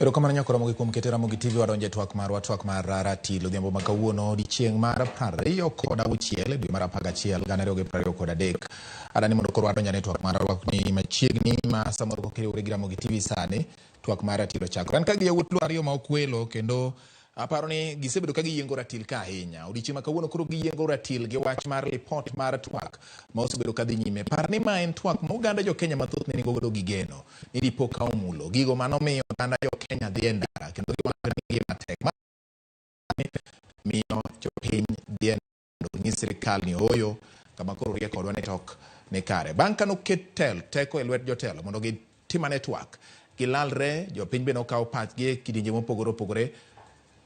Ero kamano nyako Ramogi kuom kete Ramogi TV wadonje twak mar Ratil odhiambo ma kawuono odiechieng' mar 26 dwe mar 11 2023. Adani mondo koro wadonja ne twak mar rwakni machiegni ma samoro kokiriwre gi Ramogi TV sani twak mar Ratil ochakore. An ka gi yawuot luo ariyo ma okwelo kendo aparo ni gisebedo ka giyiengo Ratil ka ahinya. Odiechieng' ma kawuono koro giyiengo Ratil gi wach mar ripot mar twak ma osebedo ka dhi nyime. Par ni ma en twak ma oganda jo Kenya mathoth ne nigo godo gigeno ni dipo ka omulo gigo manomiyo oganda jo Kenya dhi endara kendo giwacho ni gima tek miyo jopiny dhi endara ni sirikal ni oyo kama koro rie kodwa ne tok ne kare. Bang' ka noket teko e lwet jotelo mondo gitimane twak gilalre, jopiny bende okawo pachgi kidienje mopogore opogore.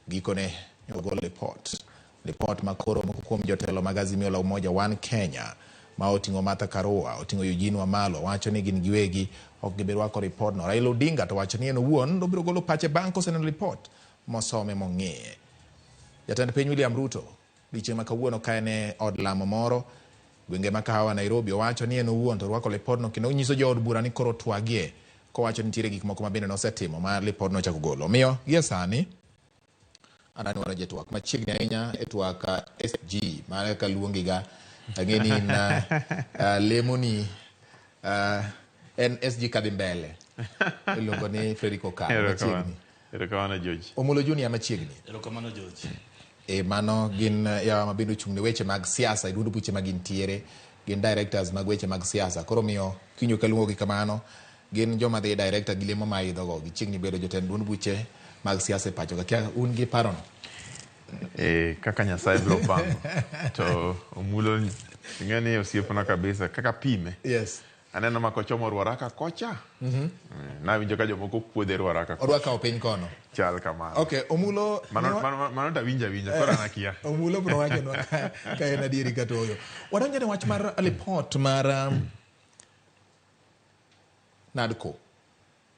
Gikone ogol report makoro moko kuom jotelo mag Azimio la Umoja One Kenya ma oting'o Martha Karua, oting'o Eugene Wamalwa, wacho ni gin giwegi ok gibi rwako report no. Raila Odinga to wacho ni en owuon obiro golo pache bang' koseneno report mosome mong'eye. Jatend piny William Ruto odiechieng' ma kawuono ka en od lamo moro gwenge ma Kahawa Nairobi, owacho ni en owuon to rwako report no kendo onyiso jood bura ni koro twagie kowacho ni nitiere gik moko ma bende nosetimo ma report no chako golo. Miyo gie sani anani wano jetwak machiegni ahinya e twak SG mane ka luongi ga ang'eni lemoni en SG kadhi mbele iluongo ni Frederick Okaro machiegni. Erokamano George. Omulo Junior machiegni. Erokamano George. Mano gin yawa mabende ochung'ne weche mag siasa e duond buche magintiere, gin directors mag weche mag siasa. Koro miyo kinyo ka luongogi kamano gin joma dhi director gi lemo ma idhogo gichiegni bedo jotend duond buche mag siasa e pacho ka kia un gi parono. Kaka Nyasaye biro pango to omulo ng'eni osiepna kabisa kaka pime. Yes. Aneno ma kochomo rwaraka kocha. Nawinjo ka jomoko puodhe rwaraka kocha. Orwaka opiny kono. Chal kamano. Okay, omulo mano ta winja kora nakia. Omulo bro wachonwa ka en adieri kata oyo. Wadonjo ne wach mar report mar NADCO.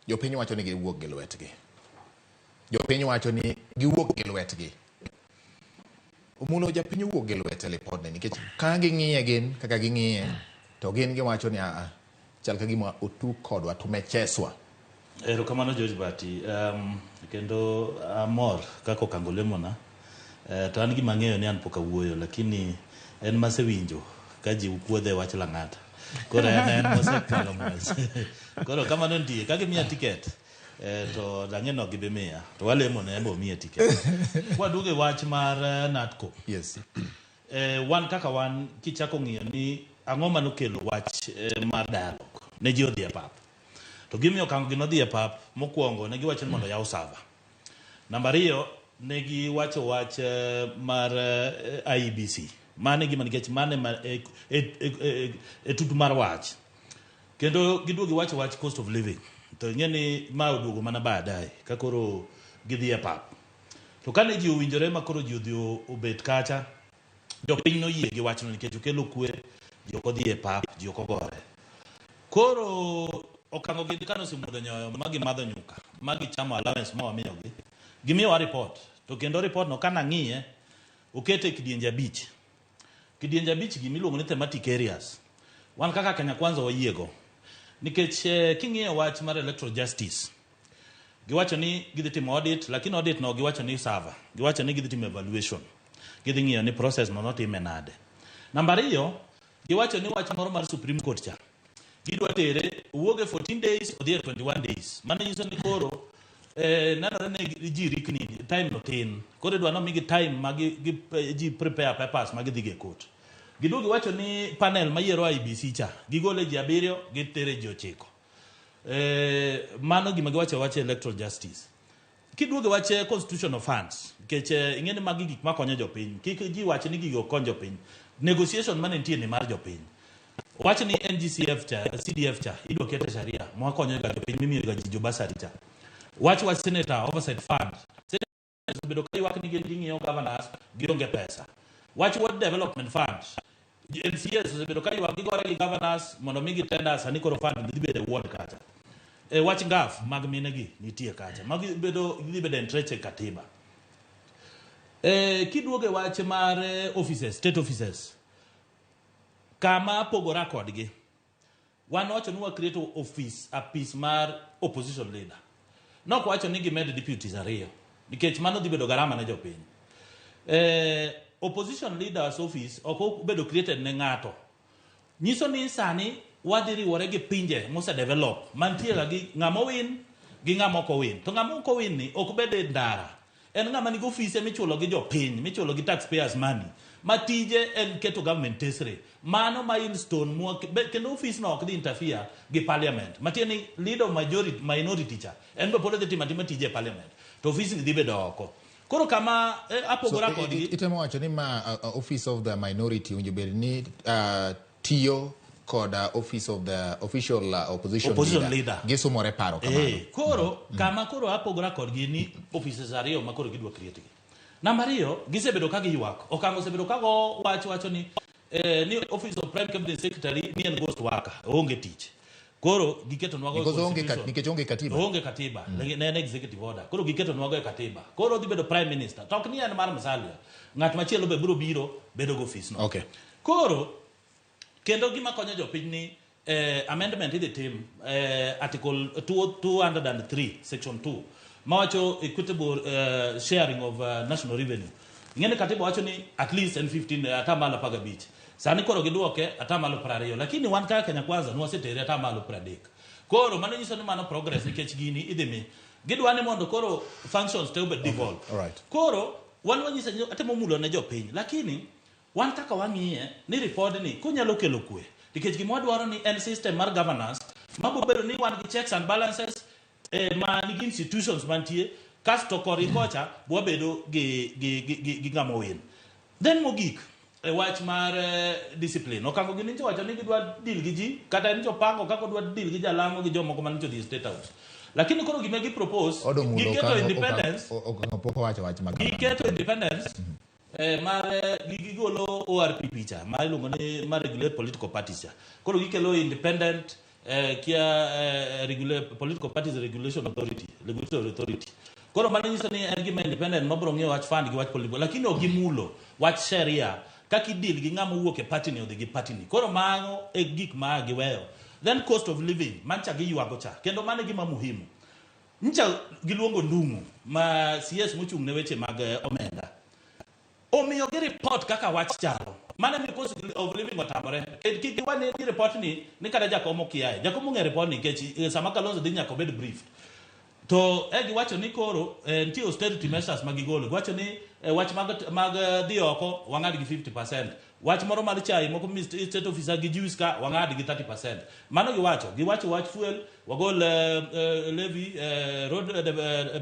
Jopiny wacho ni giwuok gi lwetgi. Jopiny wacho ni giwuok gi lwetgi. Omulo japiny wuok gi lwete report ni nikech ka ging'iye gin kaka ging'iye to gin giwacho ni chal ka gima otu kodwa tumecheswa. Erokamano George Bati. Kendo amor kako kango lemona. To an gima ng'eyo ni an pok awuoyo lakini en masewinjo ka ji puodhe wach lang'ata. Koro en mosekalo mos. Koro kamano ndie ka gimiya ticket to dang'eno gibe miya to walemo ne embo miya ticket. Waduoge wach mar NADCO. Yes. Wan kaka wan kichako ng'iyo ni ang'o manokelo wach mar dialogue ne ji odhi e pap. To gimiyo kango gino dhi e pap mokwongo ne giwacho ni mondo yaw server. Namba 2 ne giwacho wach mar IEBC. Mane gima nikech mane e tutu mar wach. Kendo giduogi wacho wach cost of living. To ng'eni ma oduogo mana baadaye ka koro gidhi e pap. To kane ji owinjore ma koro ji odhi obet kacha, jopiny noyie gi wachno nikech okelo kwe, ji ok odhi e pap, ji ok ogore. Koro okango gidi kano simuodho nyoyo magi madho nyuka, magi chamo allowance ma wamiyogi. Gimiyowa report. To kendo report no kana ng'iye okete kidienje 5. Kidienje 5 gimiluongo ni thematic areas. Wan kaka Kenya Kwanza wayiego. Nikech king'iyo wach mar electoral justice giwacho ni gidhi timo audit, lakini audit no giwacho ni server, giwacho ni gidhi timo evaluation, gidhi ng'iyo ni process no notime nade. Namba 2 giwacho ni wach moro mar Supreme Court cha gidwa tere wuoge 14 days odhi 21 days. Mano nyiso ni koro nanore ne ji rikni time no tin, koro dwa no migi time magi ji prepare papers magi dhi ge court. Giduogi wacho ni panel mayiero IBC cha gigole ji 7 gitere ji 9. Mano gima giwacho wache electoral justice. Kiduogi wache constitutional funds nikech ing'eni magi gik makonyo jopiny. Kik ji wacho ni gigo konyo jopiny. Negotiation mane nitie ni mar jopiny. Wacho ni NGCF cha CDF cha idwa kete sharia ma konyo ga jopiny mimiyo ga ji jobasari cha. Wacho wa senator oversight fund. Senator bedo kai wak ni ging'iyo governors gionge pesa. Watch what development funds. NCS osebedo ka ywak gigore gi governors mondo migi tenders ani koro fund dhi bedo ward kacha. Watch ngaf mag minegi nitie kacha. Magi bedo dhi bedo entreche katiba. Kiduoge wach mar offices, state offices. Kama pogora kodgi. Wan wacho ni wa create office, a piece mar opposition leader. nok wacho ni gimed deputies ariyo nikech mano dhi bedo garama ne jopiny. Opposition leaders office ok bedo created ne ng'ato. Nyiso ni sani wadhi riwore gi pinje mose develop mantiere gi ng'ama win gi ng'ama ok win. To ng'ama ok win ni ok bede ndara. En ng'ama nigi ofise michulo gi jopiny, michulo gi taxpayers money. Matije en keto government tesre. Mano milestone kendo office no ok dhi interfere gi parliament. Matieni leader majority minority cha. En be polo dhi matima tije parliament. To office dhi bedo oko. Koro kama apogora kodgi itemo wacho ni ma office of the minority unje bed ni tiyo kod office of the official opposition leader. Gisumore paro kamano. Koro kama koro apogora kodgi ni offices ariyo ma koro gidwa create. Namba ariyo gisebedo ka giywak. Okango sebedo ka go wacho ni ni office of prime cabinet secretary ni en ghost worker, onge tich. Koro giketo nwago nikech onge katiba. Onge katiba. Ne executive order. Koro giketo nwago katiba. Koro dhi bedo prime minister. Tok ni en mar Musalia. Ng'at machielo be biro bedo go office no. Okay. Koro kendo gima konyo jopiny ni amendment idhi tim article 203 section 2 mawacho equitable sharing of national revenue. Ngene katiba wacho ni at least 15 atamalo 15. Sani koro giduoke atamalo 20 lakini wan kaka Kenya Kwanza nwasetere atamalo 30. Koro mano nyiso ni mano progress nikech gini idhimi gidwani mondo koro functions te obed devolve. Alright. Koro wan wanyisa atemo mulo ne jopiny lakini wan kaka wang'iye ni report ni kunyalo kelo kwe nikech gima wadwaro ni en system mar governance mabobedo ni wan gi checks and balances ma nigi institutions mantie kasto kori kocha bobedo gi ng'ama win. Then mogik wach mar discipline okango gini ncho wacho ni gidwa deal gi ji kata ncho pango kako dwa deal gi jalango gi jomoko man ncho di state house lakini koro gima gi propose giketo independence giketo independence mar gigolo ORP picha mar iluongo ni mar regulate political parties cha koro gikelo independent regulate political parties regulation authority regulatory authority koro mano nyiso ni en gima independent mabro ng'eyo wach fund gi wach political lakini ogimulo wach sheria kaki deal gi ng'ama wuok e party ni odhi gi party ni koro mano e gik ma giweyo. Then cost of living mancha gi yuago cha kendo mano gima muhimu ncha giluongo ndungu ma CS mochung ne weche mag omenda omiyo gi report kaka wach chalo mana mi cost of living otamore kiki wane di report ni kada jakomo kiaye jakomo nge report ni kechi sama Kalonzo dhi nyaka bed brief to giwacho ni koro nitie austerity measures magigolo giwacho ni wach mag dhi oko wang'ad gi 50%, wach moro mar chai moko state officer gi juice ka wang'ad gi 30%. Mano giwacho wach fuel wagol levy road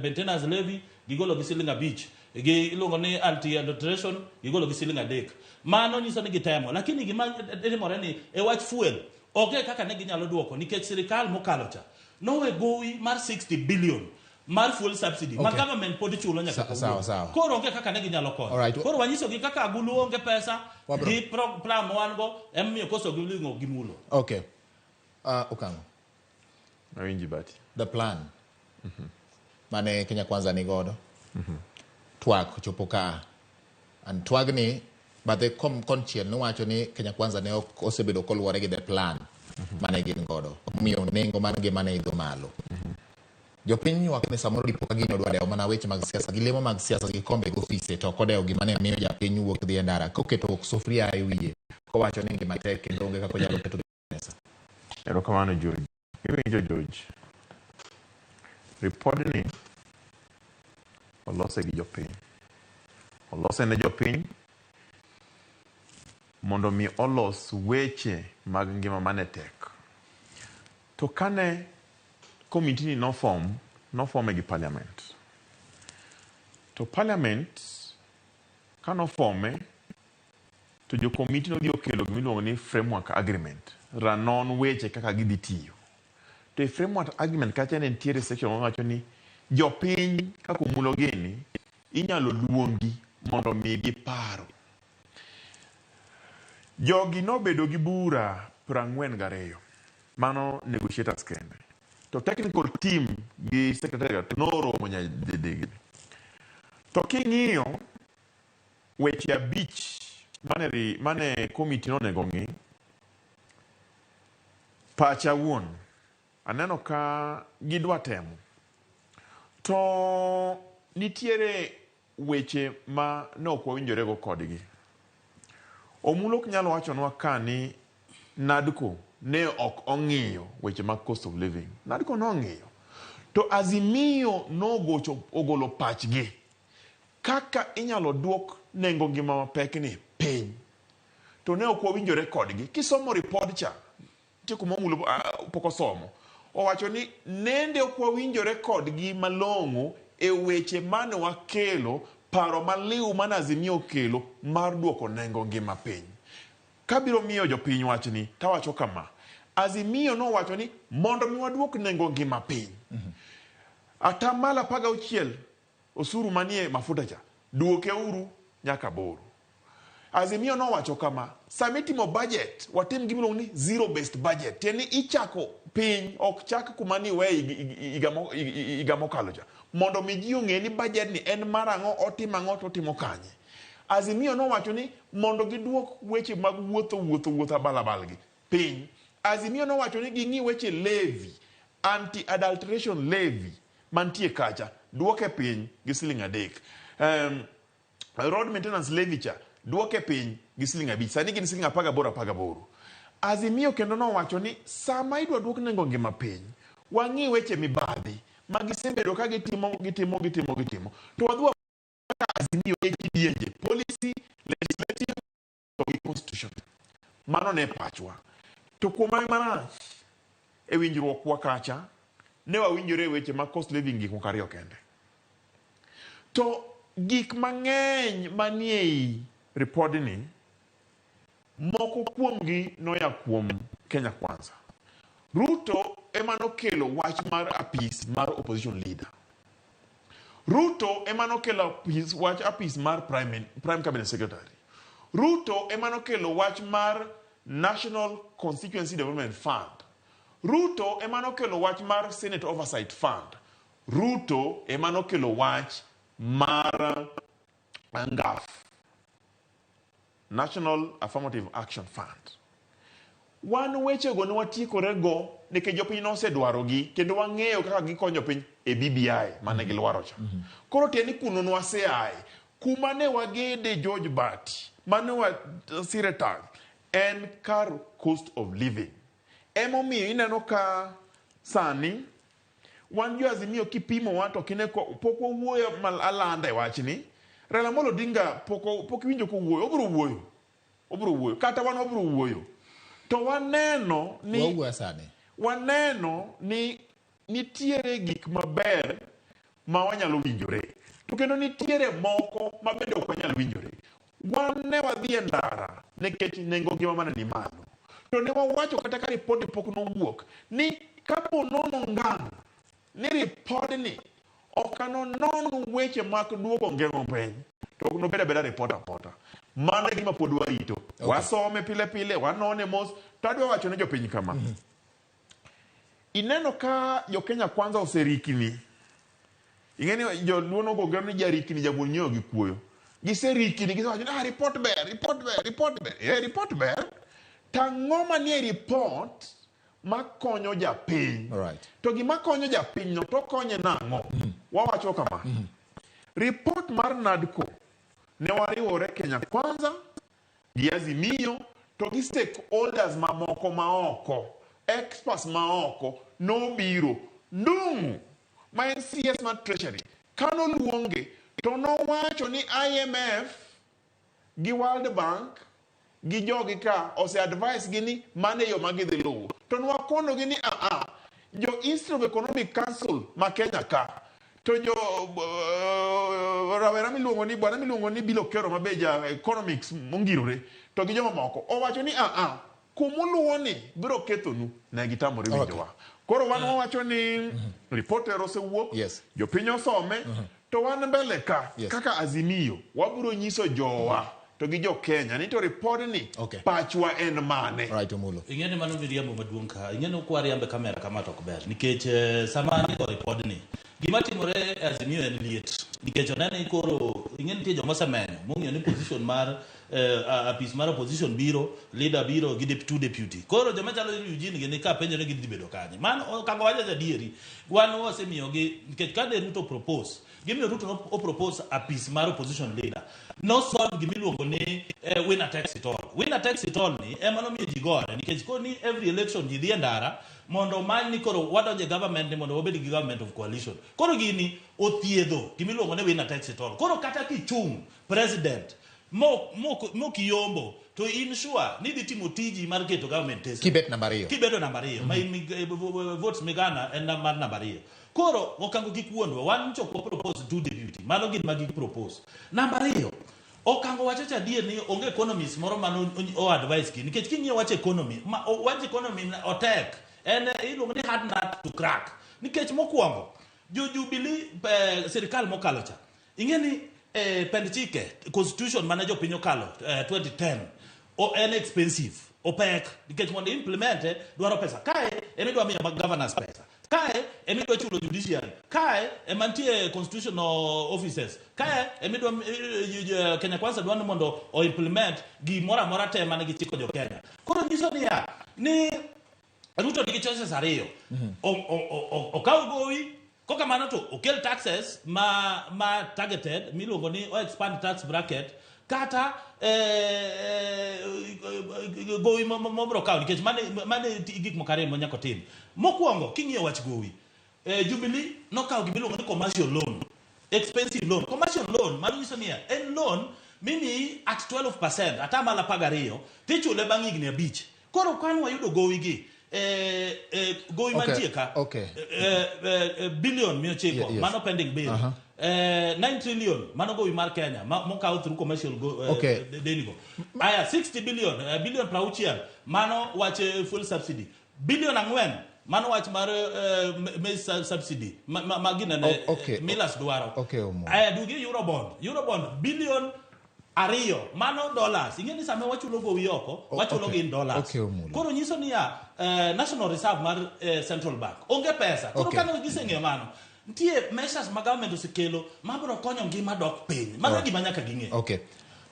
maintenance levy gigolo gi siling abich gi ilongo ni anti adulteration gigolo gi siling adek. Mano nyiso ni gitemo lakini gima timore ni wach fuel okay kaka ne ginyalo duoko nikech sirikal mokalo cha no gowi mar 60 billion mar fuel subsidy ma government pod chulo nyaka sawa koro onge kaka ne ginyalo konyo koro wanyiso gi kaka agulu onge pesa gi plan wan go emmiyo koso gilingo gimulo. Okay. Okango awinji bati the plan mane Kenya Kwanza ni godo twak chopo ka and twagni but the conchiel no wacho ni Kenya Kwanza ne osebedo koluwore gi the plan mane gin godo miyo nengo man gi mane idho malo jopiny ywak ni samoro dipo ka gino dwade mana weche mag siasa gi lemo mag siasa gi kombe gi ofise to kodeo gima ne miyo japiny wuok dhi ndara koketo sufria e wiye kowacho ni ngima tek kendo onge kaka nyalo keto pesa. Erokamano George. Iwinjo George. Report ni olose gi jopiny. Olose ne jopiny mondo mi olos weche mag ngima mane tek. To kane committee ni no form gi parliament. To parliament kano forme to jo committee no dio kelo gimiluongo ni framework agreement. Ranon weche kaka gidhi tiyo. To framework agreement kacha ne ntiere section wacho ni jopiny kaka mulo gini inyalo luongi mondo mi gi paro. Jogi no bedo gi bura 42 mano negotiators kende. To technical team gi secretariat no romo nya dedegi. To king'iyo weche abich mane committee no nego ng'i pacha wuon aneno ka gidwa temo To nitiere weche ma no ok wawinjore go kodgi. Omulo ok nyalo wachonwa ka ni NADCO ne ok ong'iyo weche mag cost of living. NADCO no ong'iyo. To Azimio no ogolo pachgi kaka inyalo duok nengo ngima mapek ni piny. To ne ok wawinjore kodgi. Kisomo report cha, tieko momulo poko somo. Owacho ni nende ok wawinjore kodgi malong'o e weche mane wakelo paro maliw mane Azimio kelo mar duoko nengo ngima piny. Kabiro miyo jopiny wach ni, tawacho kama. Azimio no wacho ni mondo mi waduok nengo ngima piny. Atamala 16 osuru manie mafuta cha, duoke uru nyaka 8. Azimio no wacho kama, samitimo budget, watim gimiluongo ni zero based budget. Tieni ichako piny ok chak kuma ni we iga mokalo cha. Mondo mi ji ong'e ni budget ni en mar ang'o, otimo ang'o, to otimo kanye. Azimio no wacho ni mondo giduok weche mag wuotho balabalgi piny. Azimio no wacho ni ging'i weche levy, anti-adulteration levy mantie kacha, duoke piny gi Sh3. Road maintenance levy cha, duoke piny gi Sh5. Sani gin Sh18. Azimio kendo no wacho ni sama idwa duok nengo ngima piny, wang'i weche mibadhi magisebedo ka gitimo. To wadwa Azimio e kidienje, policy, legislative, to constitution. Mano ne pachwa. To kuoma marach e winjruok wakacha ne wawinjore weche mag cost living gik moko ariyo kende. To gik mang'eny manie report ni moko kuomgi noya kuom Kenya Kwanza. Ruto emano kelo wach mar apis mar opposition leader. Ruto emano kelo wach apis mar prime cabinet secretary. Ruto emano kelo wach mar National Constituency Development Fund. Ruto emano kelo wach mar Senate Oversight Fund. Ruto emano kelo wach mar ANGAF, National Affirmative Action Fund. Wan weche go ne watiekore go nikech jopiny nosedwarogi kendo wang'eyo kaka gikonyo piny e BBI mane gilwaro cha. Koro tieni kuno nwaseaye kuma ne wagede George Bati mane wasire tag en kar cost of living. Emomiyo ineno ka sani wan jo Azimio kipimo wato kine pok wawuoyo alanda e wachni. Raila Amolo Odinga pok winjo ko wuoyo, obro wuoyo kata wan obro wuoyo. To waneno ni nitiere gik maber ma wanyalo winjore. To kendo nitiere moko ma bende ok wanyalo winjore. Wan ne wadhi e ndara nikech nengo ngima mane ni malo. To ne wawacho kata ka ripod pok nowuok ni kapo nono ngang ni ripod ni okano nono weche mag duoko ngima piny to ok nobeda beda ripota. Mano e gima pod warito. Okay. Wasome pile wanone mos to adwa wacho ne jopiny kama. Ineno ka jo Kenya Kwanza oserikni. Ingeni jo luono go ngero ni jarikni jabul nyeo gi kuoyo. Giserikni gisewacho report ber. Report ber. Tang'o manie report makonyo japiny. Alright. To gima konyo japiny no to konye nang'o? Wawacho kama. Report mar NADCO ne wariwore Kenya Kwanza gi Azimio to gi stakeholders mamoko maoko, experts maoko nobiro ndung'u ma en CS mar Treasury kano luonge to nowacho ni IMF gi World Bank gi jogi ka ose advice gi ni mane yo magidhi luwo. To nwakono gi ni jo Institute of Economic Council ma Kenya ka to jo rawera miluongo ni Bilo Kero mabeja economics mongirore to gi joma moko owacho ni kumuluwo ni biro kethonu ne gitamore winjowa. Koro wan wawacho ni reporter osewuok, jopiny osome, to wan mbele ka kaka Azimio wabiro nyiso jowa to gi jo Kenya ni to report ni pachwa en mane. Right, Omulo. Ingene mano miriambo maduong' ka. Ingene kwari ambe kamera kama tok ber nikech samani ko report ni gima timore Azimio en liet nikech onene koro ingene tie joma semenyo mong'eyo ni position mar apis mar opposition biro, leader biro gi two deputy. Koro joma chalo Eugene gini ka penjore gi bedo kanye. Mano kango wacha jadieri. Wan wasemiyo gi nikech ka Ruto propose. Gimiyo Ruto o propose apis mar opposition leader. No solve gimiluongo ni winner takes it all. Winner takes it all ni ema nomiyo ji gore nikech koni every election ji dhi ndara mondo many ni koro wadonje government ni mondo wabed gi government of coalition. Koro gini othiedho gimiluongo ni winner takes it all. Koro kata kichung president mo kiyombo to in sure ni dhi timo tiji mar keto government test. Kibet namba 2. Kibedo namba 2. Ma votes migana en mar namba 2. Koro okango gikuondwa wan choko propose 2 deputy. Mano gin magi propose. Namba 2. Okango wacho cha die ni onge economist moro mano o advice ki nikech kingiyo wacho economy wach economy otek en iluongo ni hard nut to crack nikech mokwongo Jubilee sirikal mokalo cha ingeni pend chike constitution mane jo piny okalo 2010 en expensive opek nikech mondo implement dwaro pesa kae emidwa miyo governors pesa kae emidwa chulo judiciary kae emantie constitutional offices kae emidwa Kenya Kwanza dwano mondo o implement gimoro amora te mane gichiko jo Kenya. Koro nyiso ni Ruto nigi choices ariyo. Okaw gowi koka mano to okel taxes ma targeted miluongo ni o expand tax bracket kata gowi mobro kaw nikech mane gik mokare mo nyako tim. Mokwongo kingiyo wach gowi Jubilee nokaw gimiluongo ni commercial loan, expensive loan. Commercial loan mano nyiso ni en loan mimi at 12% atamala pagariyo tichule bang' higni 5. Koro kan wayudo gowi gi gowi mantie ka billion miyo chiko mano pending bill 9 trillion mano gowi mar Kenya mokaw through commercial denigo aya 60 billion prauchiel mano wache full subsidy billion 4 mano wach mar maize subsidy magina ne Millers dwaro aya dugi Eurobond billion ariyo mano dollars ingeni same wachulo gowi oko wachulo gi dollars koro nyiso ni national reserve mar central bank onge pesa koro kana giseng'e mano ntie measures ma government osekelo mabro konyo ngima dok piny mano gima nyaka ging'e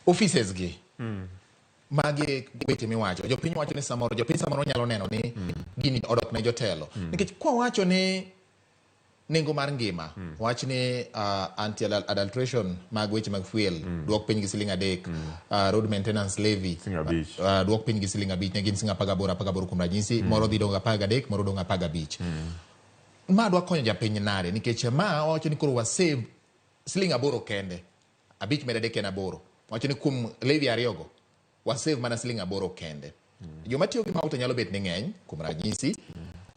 offices gi magi wete miwacho jopiny wacho ni samoro jopiny samoro nyalo neno ni gini odok ne jotelo nikech kwa wacho ni nengo mar ngima wach ni anti adulteration mag weche mag fuel duok piny gi $3 road maintenance levy duok piny gi $5 ne gin $18 kuom ranyisi moro dhi donga 13 moro donga 15 ma dwa konyo japiny nare nikech ma wacho ni koro wa save $8 kende 5 medade ken 8 wacho ni kuom levy ariyogo wa save mana $8 kende joma tiyo gi mauta nyalo bet ni ng'eny kuom ranyisi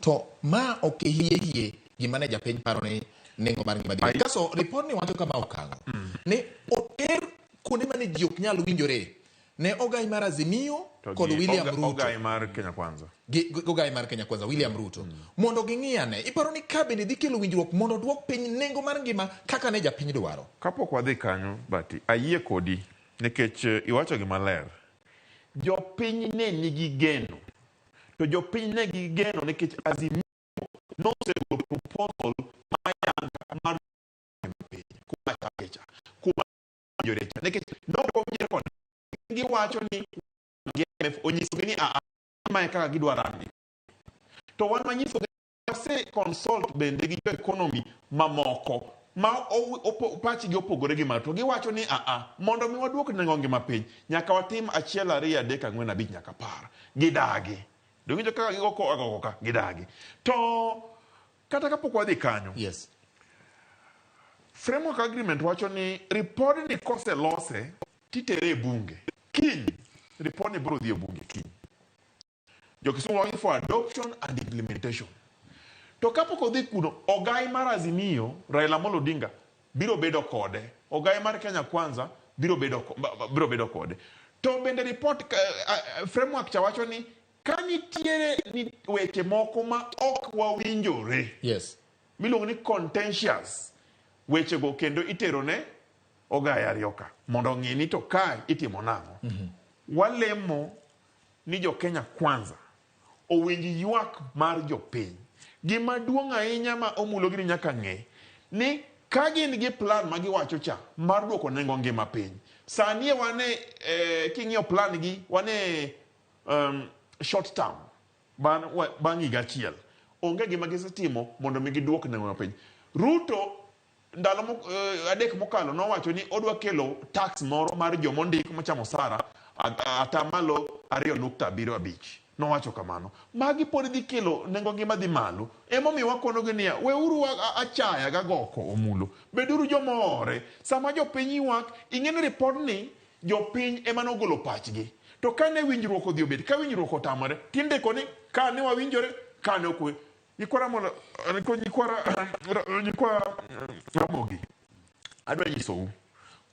to ma okehie gimane japiny paro ni nengo mar ngima dhi kaso report ni wacho kama okango ne oter kuonde mane ji ok nyal winjore ne ogai mar Azimio kod William Ruto ogai mar Kenya Kwanza ogai mar Kenya Kwanza William Ruto mondo ging'iyane iparo ni kabe dhi kelo winjruok mondo duok piny nengo mar ngima kaka ne japiny dwaro kapok wadhi kanyo bati ayie kodi nikech iwacho gi maler jopiny ne nigi geno to jopiny ne gi geno nikech Azimio no se go proposal mar kuma takecha kuma jorecha nikech no ko kon gi wacho ni GMF onyiso ni ma kaka gidwarani to wan manyiso se consult bende gi economy mamoko ma pachi gi opogore gi mato gi wacho ni mondo mi waduok nengo ngima piny nyaka watim 1 2 3 4 5 nyaka 10 gidagi donjo kaka gigo ka gidagi to kata kapok wadhi kanyo yes framework agreement wacho ni report ni kose lose titere bunge kiny report ni bro dhi e bunge kiny jokisungu wacho for adoption and implementation to kapok odhi kuno ogai mar Azimio Raila Amolo Odinga biro bedo kode ogai mar Kenya Kwanza biro bedo kode to bende report framework cha wacho ni kanitiere ni weche moko ma ok wawinjore yes miluongo ni contentious weche go kendo itero ne ogai ariyoka mondo ng'e ni to kai itimo nang'o walemo ni jo Kenya Kwanza owinji ywak mar jopiny gima duong' ahinya ma omulo gi nyaka ng'e ni ka gin gi plan ma giwacho cha mar duoko nengo ngima piny Sani wane king'io plan gi wane short term bang' higa achiel. Onge gima gisetimo mondo mi giduok nengo piny. Ruto ndalo adek mokalo nowacho ni odwa kelo tax moro mar jomondik machamo sara atamalo 2.75. Nowacho kamano. Magi pod dhi kelo nengo ngima dhi malo. Emomiyo wakonogi niya, weuru achaya gagoko omulo. Beduru jomore. Sama jopiny ywak, ing'eni ripod ni jopiny ema nogolo pachgi. To kane winjruok odhi obed, ka winjruok otamore, tindiko ni kane wawinjore, kane okwe. Nyikwara Ramogi. Adwa nyisou.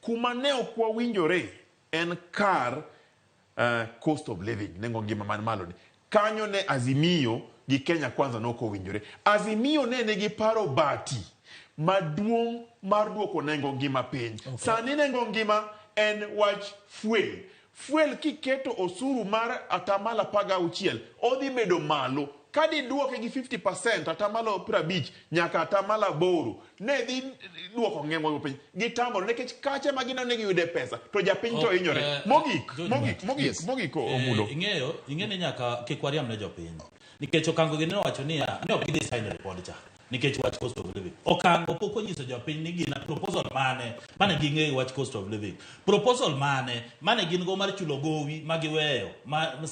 Kuma ne ok wawinjore en kar cost of living, nengo ngima man malo ni. Kanyo ne Azimio gi Kenya Kwanza noko winjore. Azimio ne nigi paro bati maduong' mar duoko nengo ngima piny. Okay. Sani nengo ngima en wach fuel. Fuel kiketo osuru mar atamala 16 odhi bedo malo. Kadi duoke gi 50% atamalo 50 nyaka atamala 8 ne dhi duoko ng'emo piny gitamoro nekech kache magina ne giyude pesa to japiny to hinyore mogik omulo. Ing'eni nyaka kikwariam ne jopiny nikech okango gi ne wacho ni ne ok gidhi sign report cha nikech wach cost of living. Okango pok onyiso jopiny ni gina proposal mane ging'eyo wach cost of living. Proposal mane gin go mar chulo gowi magiweyo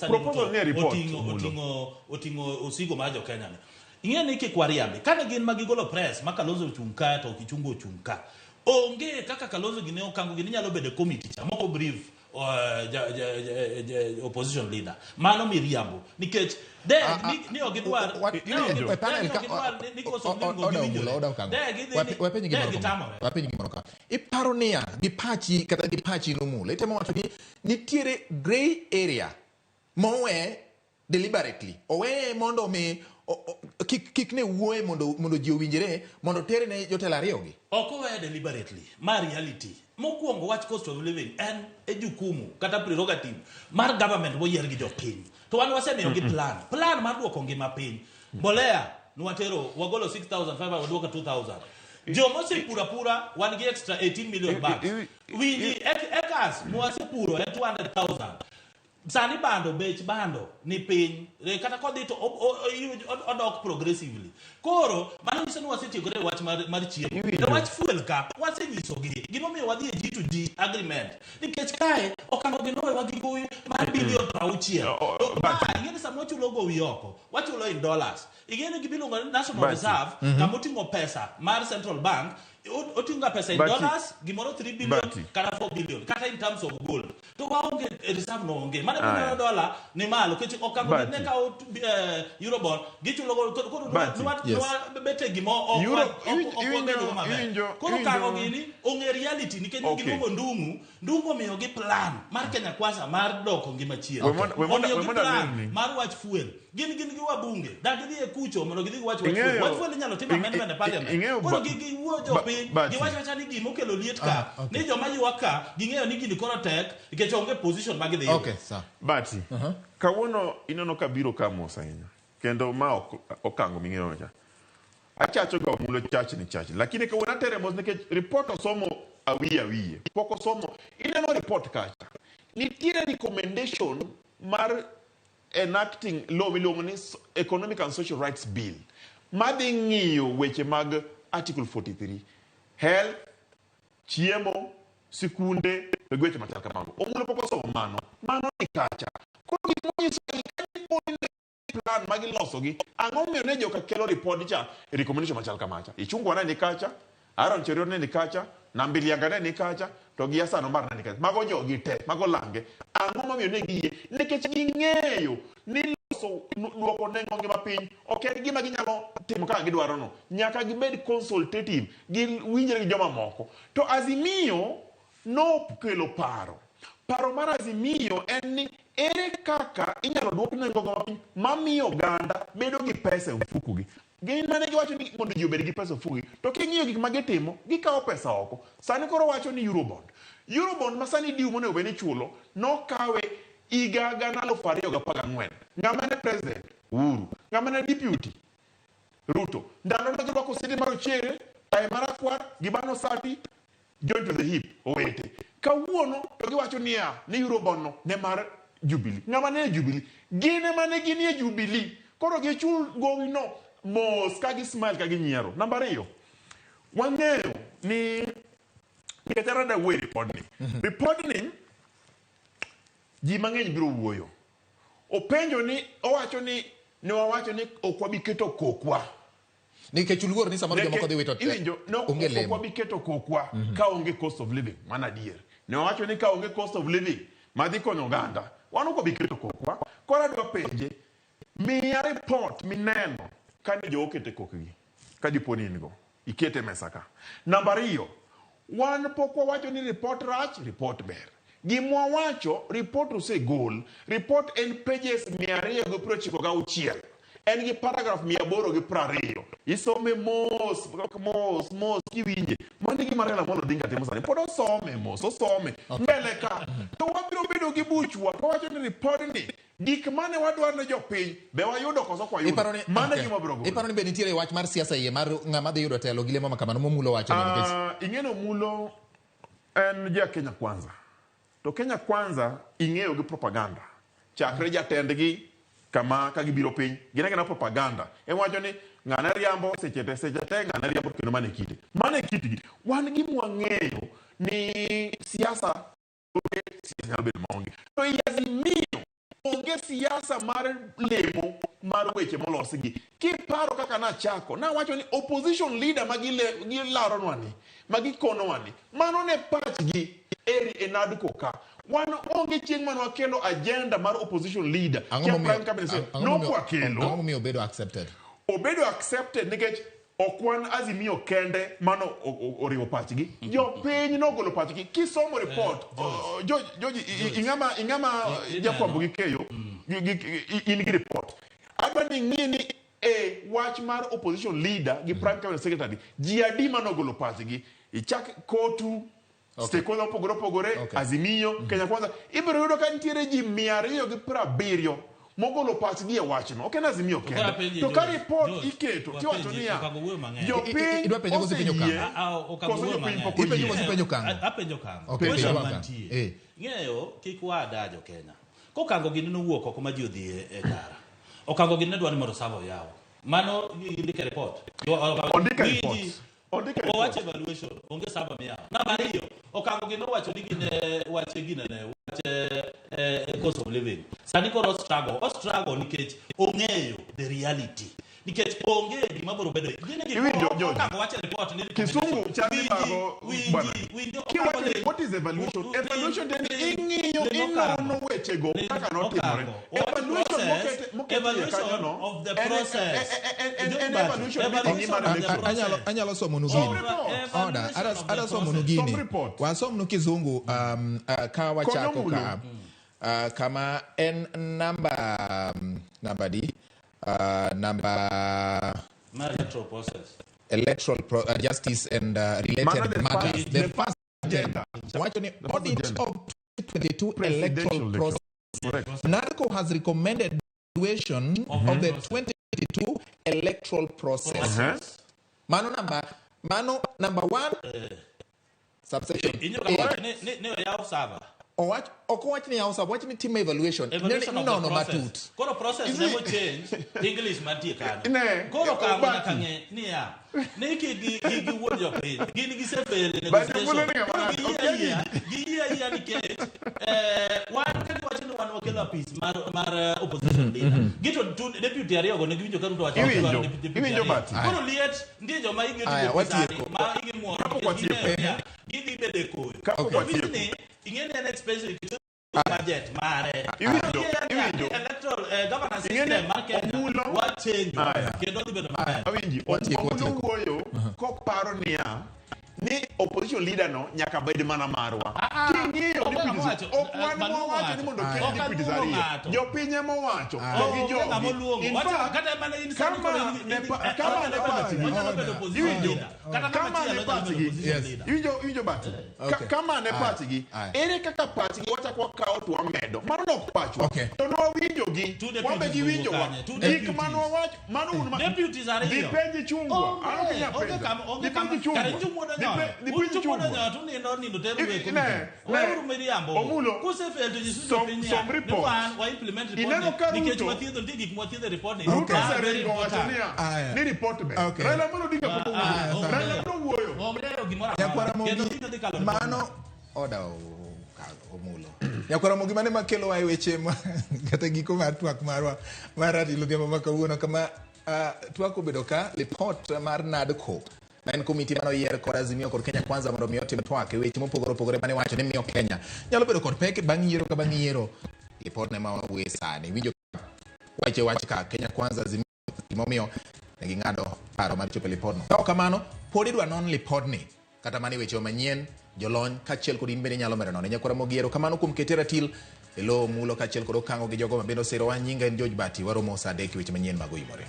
proposal ne report oting'o osigo mar jo Kenya ne. Ing'eni kikwariambe kane gin magigolo press ma Kalonzo chunka to kichungo chunka. Onge kaka Kalonzo gine okango gini nyalo bedo committee cha moko brief opposition leader mano miriambo nikech ni ogidwar iparo niya gipachi kata gipachi nomule itemo wacho ni nitiere gray area mowe deliberately owe mondo mi kik ne wuoye mondo ji owinjre mondo tere ne jotelo ariyogi ok owe deliberately ma reality mokwongo wach cost of living en jukumu kata prerogative mar government moyier gi jopiny to wan wasemiyo gi plan mar duoko ngima piny mbolea nwatero wagolo 6,500 waduoka 2,000 jomo se pura wan gi extra 18 million bucks winji acres mwase puro 200,000 sani bando ni piny kata kodhi to odok progressively koro mano nyiso ni wasetieko re wach mar chiemo to wach fuel ka wasenyisogi gimomiyo wadhi e G2G agreement nikech kae okango ginowe wagigoyo mar bilion 60 ing'eni sama wachulo gowi oko wachulo in dollars ing'eni gibiluongo national reserve kamoting'o pesa mar central bank otinga pesa in dollars gimoro 3 billion kata 4 billion kata in terms of gold to waonge reserve no onge mana billion dollar ni malo kech okango ne ka eurobond gichulo koro bete gimo koro kango gini onge reality nikech gimo ndungu miyo gi plan mar Kenya Kwanza mar doko ngima chiero omiyo gi plan mar wach fuel gin gi wabunge dagi e kucho mondo gidhi wach fuel nyalo timo amendment e parliament koro giwuojo giwacho ni gimo kelo liet ka ni joma ywaka ging'eyo ni gini koro tek nikech onge position magidhi bati kawuono inono ka biro ka mos ahinya kendo ma okango ming'eyo cha achacho go mulo chachi lakini kawuono atere mos nikech report osomo awiye pok osomo ineno report kacha nitiere recommendation mar enacting law miluongo ni Economic and Social Rights Bill madhi ng'iyo weche mag Article 43 health chiemo sikunde weche machal kamago omulo pok osomo mano ni kacha koro gimoyiso plan magiloso gi ang'o miyo ne joka kelo report cha recommendation machal kamacha ichungwa na ni kacha Aaron Cheruiyot ne ni kacha Nambilianga ne ni kacha to gi Hassan Omar ne ni kacha mago jogi te mago lange ang'o momiyo ne giye nikech ging'eyo ni loso duoko nengo ngima piny ok en gima ginyalo timo kaka gidwaro no nyaka gibed consultative gi winjre gi joma moko to Azimio no kelo paro mar Azimio en ni ere kaka inyalo duok nengo ngima piny mamiyo ganda bedo gi pesa e mfuko gi gin mane giwacho ni mondo ji obed gi pesa e mfuko gi to king'iyo gik ma gitimo gikawo pesa oko sani koro wacho ni Eurobond ma sani diu monego bed ni chulo nokawe iga 2014 ng'ama ne president Uhuru ng'ama ne deputy Ruto ndalo ne girwako sede marochere tae marakwar gibano sati join to the hip owete kawuono to giwacho niya ni Eurobond ne mar Jubilee. Ng'ama ne Jubilee? Gine mane ginie Jubilee. Koro gichul gowi no mos ka gismile ka ginyiero. Namba 2, wang'eyo ni ketara da we report ni. Report ni ji mang'eny biro wuoyo. Openjo ni owacho ni ne wawacho ni okwabi keto kokwa. Nikech uluor ni samoro jomoko dhi wito okwabi keto kokwa ka onge cost of living. Mana dier. Ne wawacho ni ka onge cost of living madhi konyo oganda. Wan okwabi keto kokwa. Kora dwa penje miya report mineno kani jo okete kokgi. Kadiponi ingo. Ikete mesaka. Namba 2, wan pokwa wacho ni report rach, report ber. Gimwa wacho, report osegol. Report en pages 296. En gi paragraph 820. Isome mos kiwinje. Mandi gi marela mono dinga temo sani. Pod osome mos, osome. Mbele ka. To wabiro bedo gi buchwa. To wacho ni report ni gik mane wadwar ne jopiny be wayudo koso kwa yudo. Mane gima biro go. Iparo ni be nitiere wach mar siasa yie mar ng'ama dhi yudo telo gi lemo makamano momulo wacho ni ing'eno mulo en ja Kenya Kwanza. To Kenya Kwanza ing'eyo gi propaganda. Chakre jatendgi kama ka gibiro piny gina propaganda. Wacho ni ng'ana riambo seche te ng'ana riambo kendo mane kiti. Mane kitigi. Wan gi mwang'eyo ni siasa nyalo bedo maonge. To Azimio onge siasa mar lemo mar weche molosigi. Kiparo kaka na chako na wacho ni opposition leader magilaronwani magikonowani mano ne pachgi eri NADCO ka. Wan onge chieng' manwa kelo agenda mar opposition leader. Ang'o momiyo obedo accepted nikech okwan Azimio kende mano oriwo pachgi. Jopiny nogolo pachgi. Kisomo report Joji ing'ama jafwambo gi keyo in gi report. Adwa ni ng'ini wach mar opposition leader gi prime cabinet secretary ji adi manogolo pachgi. Ichak kotu stakeholder opogore Azimio Kenya Kwanza ibiro yudo ka nitiere ji 270 mogolo pachgi e wachno. Ok en Azimio kende. To ka report iketo tiwacho niya jopiny idwa penjo kosi penjo kan ng'eyo kik wadajo Kenya kokango gini nowuok oko ma ji odhi e kara okango gini ne dwa ni mondo savo yawo mano indike report owacho evaluation onge saba miya. Namba 2 okango gino wacho ni gine wache gine ne wache cost of living. Sani koro struggle nikech ong'eyo the reality. Nikech onge gima biro bedo. Okango wacho report ni Kisungu chani bago bwana. What is evaluation? Evaluation then ing'ino weche go kaka notimore. Evaluation of the process. Anyalo somo nugini. Ada somo nugini. Wasom no kizungu ka wachako ka kama en number electoral justice and related matters. The first agenda. Audit of 2022 electoral process. NADCO has recommended evaluation of the 2022 electoral process. Mano number 1 subsection watch ni yaw sab watch ni team evaluation no matut koro process never change English mantie kan koro ka na kange ni ya ne ki wuod yo pe gini gi sebele negotiation gi ni ke wan ka watch ni wan okelo piece mar opposition leader gito deputy ariyo go ne giwinjo ka ruto wacho iwinjo bati koro liet ndie joma igi ma igi mo gidi bede ko ingene an expensive budget mare electoral governance system market what change kendo dibedo mare awinji omuyo koparo niya ni opposition leader no nyaka bed mana marwa kingiyo deputies okwan mo wacho ni mondo kel deputies ariyo jopinye mo wacho gi jogi in fact kata mana in kama ne patigi iwinjo bati kama ne patigi ere kaka patigi wacha kwa kao to amedo mano no pachwa to no winjo gi wambe gi winjo wa gik mano wacho mano deputies ariyo dipendi chungwa ano kinya pesa dipendi chungwa Nyakwara Ramogi mane makelo wa weche kata giko mar twak marwa mar ratilo dhiambo ma kawuono kama twak obedo ka report mar NADCO na en komiti mano yier kod Azimio kod Kenya Kwanza mondo miyo tim twak e weche mopogore opogore mane wacho ni miyo Kenya nyalo bedo kod pek bang' yiero ka bang' yiero. Report ne ma wuoye sani winjo wache wach ka Kenya Kwanza Azimio momiyo ne ging'ado paro mar chopo report no. Ka kamano pod idwa non report ni kata mane weche manyien jolony kachiel kod in bende nyalo medo nono. Nyakwara Ramogi ero kamano kuom kete ratil e lo mulo kachiel kod okango gi jogo mabende osiro wa. Nyinga en George Bati, waromo sa 3 weche manyien mag Oyimore.